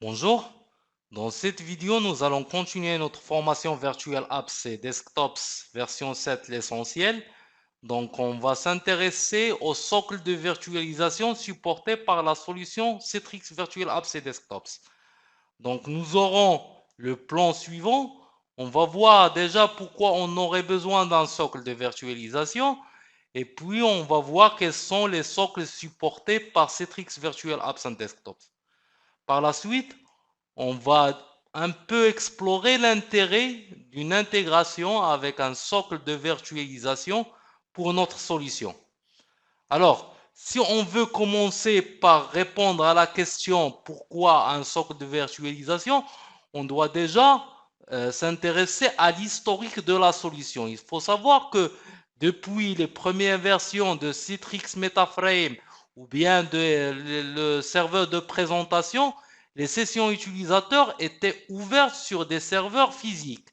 Bonjour, dans cette vidéo, nous allons continuer notre formation virtuelle apps et desktops version 7, l'essentiel. Donc, on va s'intéresser au socle de virtualisation supporté par la solution Citrix Virtual Apps et Desktops. Donc, nous aurons le plan suivant. On va voir déjà pourquoi on aurait besoin d'un socle de virtualisation. Et puis, on va voir quels sont les socles supportés par Citrix Virtual Apps and Desktops. Par la suite, on va un peu explorer l'intérêt d'une intégration avec un socle de virtualisation pour notre solution. Alors, si on veut commencer par répondre à la question pourquoi un socle de virtualisation, on doit déjà s'intéresser à l'historique de la solution. Il faut savoir que depuis les premières versions de Citrix MetaFrame ou bien le serveur de présentation, les sessions utilisateurs étaient ouvertes sur des serveurs physiques.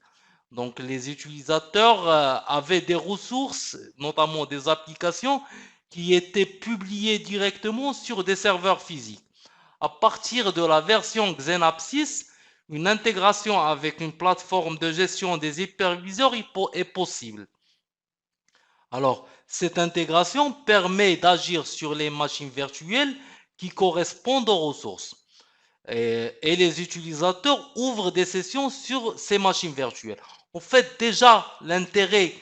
Donc les utilisateurs avaient des ressources, notamment des applications, qui étaient publiées directement sur des serveurs physiques. À partir de la version Xenapsys, une intégration avec une plateforme de gestion des hyperviseurs est possible. Alors, cette intégration permet d'agir sur les machines virtuelles qui correspondent aux ressources. Et les utilisateurs ouvrent des sessions sur ces machines virtuelles. En fait, déjà, l'intérêt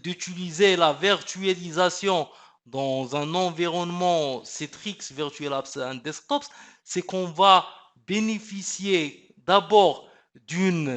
d'utiliser la virtualisation dans un environnement Citrix Virtual Apps and Desktops, c'est qu'on va bénéficier d'abord d'une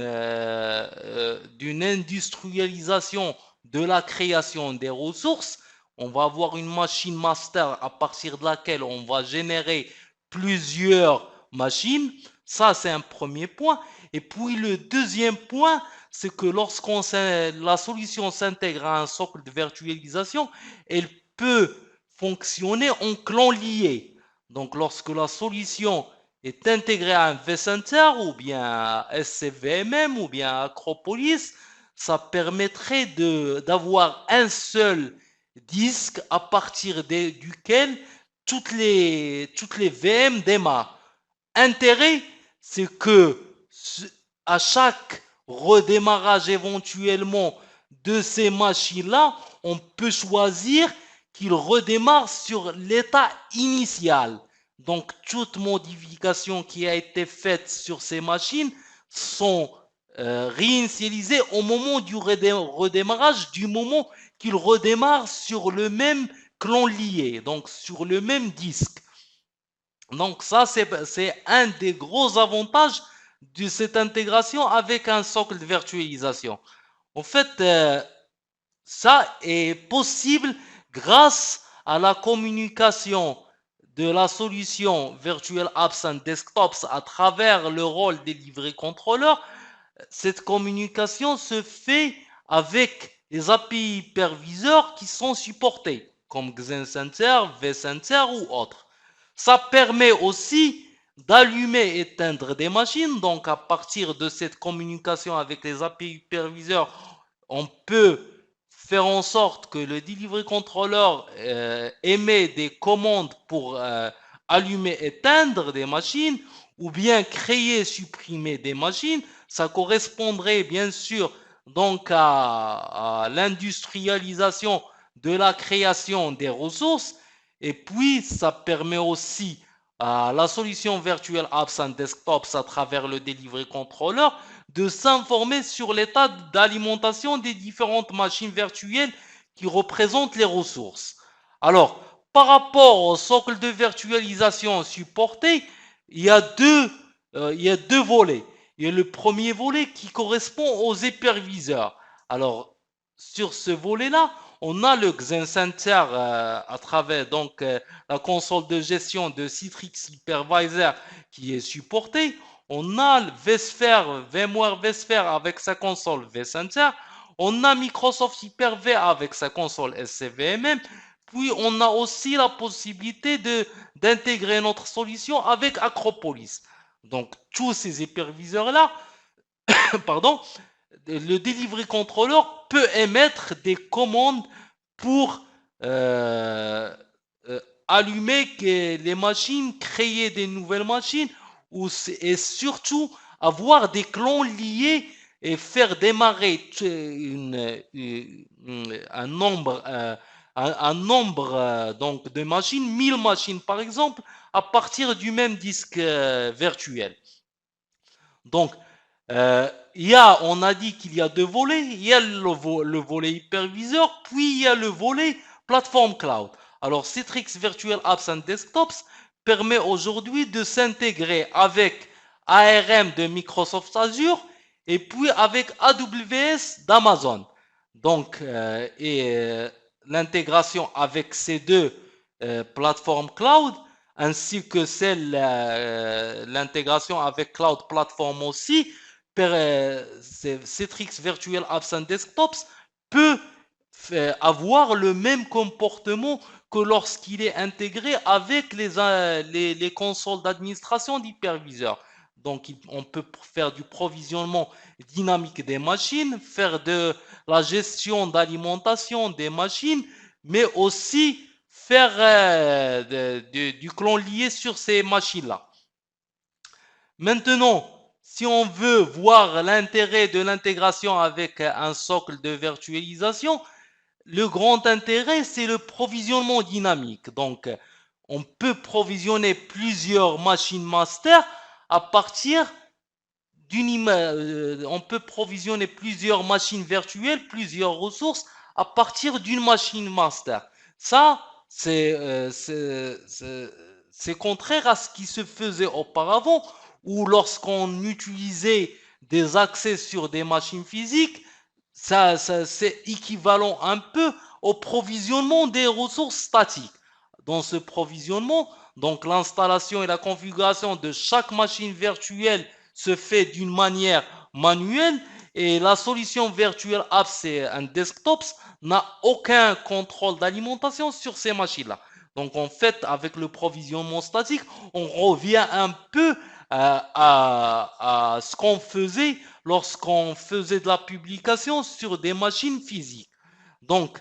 industrialisation de la création des ressources. On va avoir une machine master à partir de laquelle on va générer plusieurs machines. Ça, c'est un premier point. Et puis le deuxième point, c'est que la solution s'intègre à un socle de virtualisation, elle peut fonctionner en clan lié. Donc lorsque la solution est intégrée à un vCenter ou bien à SCVMM ou bien à Acropolis, ça permettrait d'avoir un seul disque à partir duquel toutes les VM démarrent. Intérêt, c'est que à chaque redémarrage éventuellement de ces machines-là, on peut choisir qu'ils redémarrent sur l'état initial. Donc, toute modification qui a été faite sur ces machines sont réinitialisées au moment du redémarrage, du moment qu'ils redémarrent sur le même clan lié, donc sur le même disque. Donc ça, c'est un des gros avantages de cette intégration avec un socle de virtualisation. En fait, ça est possible grâce à la communication de la solution Virtual Apps and Desktops à travers le rôle des livrets contrôleurs. Cette communication se fait avec les API hyperviseurs qui sont supportés, comme XenCenter, vCenter ou autres. Ça permet aussi d'allumer et éteindre des machines. Donc, à partir de cette communication avec les API hyperviseurs, on peut faire en sorte que le delivery controller émet des commandes pour allumer, éteindre des machines ou bien créer, supprimer des machines. Ça correspondrait bien sûr donc à l'industrialisation de la création des ressources. Et puis, ça permet aussi à la solution Virtual Apps and Desktops à travers le Delivery Controller de s'informer sur l'état d'alimentation des différentes machines virtuelles qui représentent les ressources. Alors, par rapport au socle de virtualisation supporté, il y a deux volets. Il y a le premier volet qui correspond aux hyperviseurs. Alors, sur ce volet-là, on a le XenCenter à travers donc la console de gestion de Citrix Hypervisor qui est supportée. On a le vSphere, VMware vSphere avec sa console vCenter. On a Microsoft Hyper-V avec sa console SCVMM. Puis on a aussi la possibilité d'intégrer notre solution avec Acropolis. Donc tous ces hyperviseurs-là, pardon, le delivery controller peut émettre des commandes pour euh, euh, allumer les machines, créer des nouvelles machines et surtout avoir des clones liés et faire démarrer un nombre, donc de machines, 1000 machines par exemple, à partir du même disque virtuel. Donc, on a dit qu'il y a deux volets. Il y a le volet hyperviseur, puis il y a le volet plateforme cloud. Alors, Citrix Virtual Apps and Desktops permet aujourd'hui de s'intégrer avec ARM de Microsoft Azure et puis avec AWS d'Amazon. Donc, l'intégration avec ces deux plateformes cloud ainsi que l'intégration avec Cloud Platform aussi, Citrix Virtual Apps and Desktops peut avoir le même comportement que lorsqu'il est intégré avec les consoles d'administration d'hyperviseur. Donc, on peut faire du provisionnement dynamique des machines, faire de la gestion d'alimentation des machines, mais aussi faire du clone lié sur ces machines-là. Maintenant, si on veut voir l'intérêt de l'intégration avec un socle de virtualisation, le grand intérêt, c'est le provisionnement dynamique. Donc, on peut provisionner plusieurs machines master à partir on peut provisionner plusieurs machines virtuelles, plusieurs ressources à partir d'une machine master. Ça, c'est contraire à ce qui se faisait auparavant, où lorsqu'on utilisait des accès sur des machines physiques, ça c'est équivalent un peu au provisionnement des ressources statiques. Dans ce provisionnement, donc l'installation et la configuration de chaque machine virtuelle se fait d'une manière manuelle et la solution Virtual Apps et un Desktops n'a aucun contrôle d'alimentation sur ces machines-là. Donc en fait, avec le provisionnement statique, on revient un peu à ce qu'on faisait lorsqu'on faisait de la publication sur des machines physiques. Donc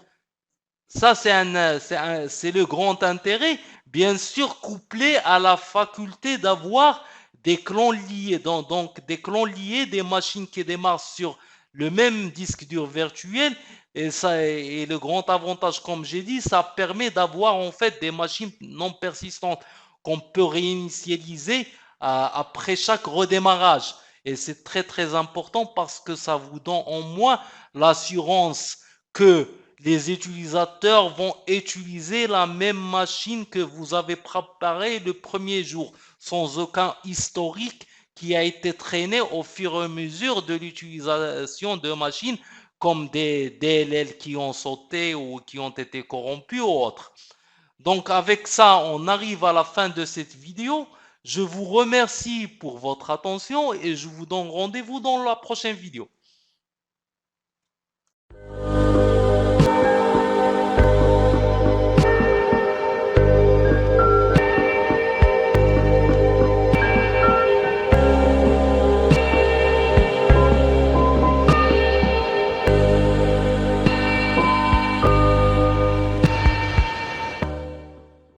ça, c'est le grand intérêt, bien sûr, couplé à la faculté d'avoir des clones liés. Donc, des clones liés, des machines qui démarrent sur le même disque dur virtuel. Et le grand avantage, comme j'ai dit, ça permet d'avoir en fait des machines non persistantes qu'on peut réinitialiser après chaque redémarrage. Et c'est très très important parce que ça vous donne en moins l'assurance que les utilisateurs vont utiliser la même machine que vous avez préparée le premier jour, sans aucun historique qui a été traîné au fur et à mesure de l'utilisation de machines comme des DLL qui ont sauté ou qui ont été corrompus ou autres. Donc avec ça, on arrive à la fin de cette vidéo. Je vous remercie pour votre attention et je vous donne rendez-vous dans la prochaine vidéo.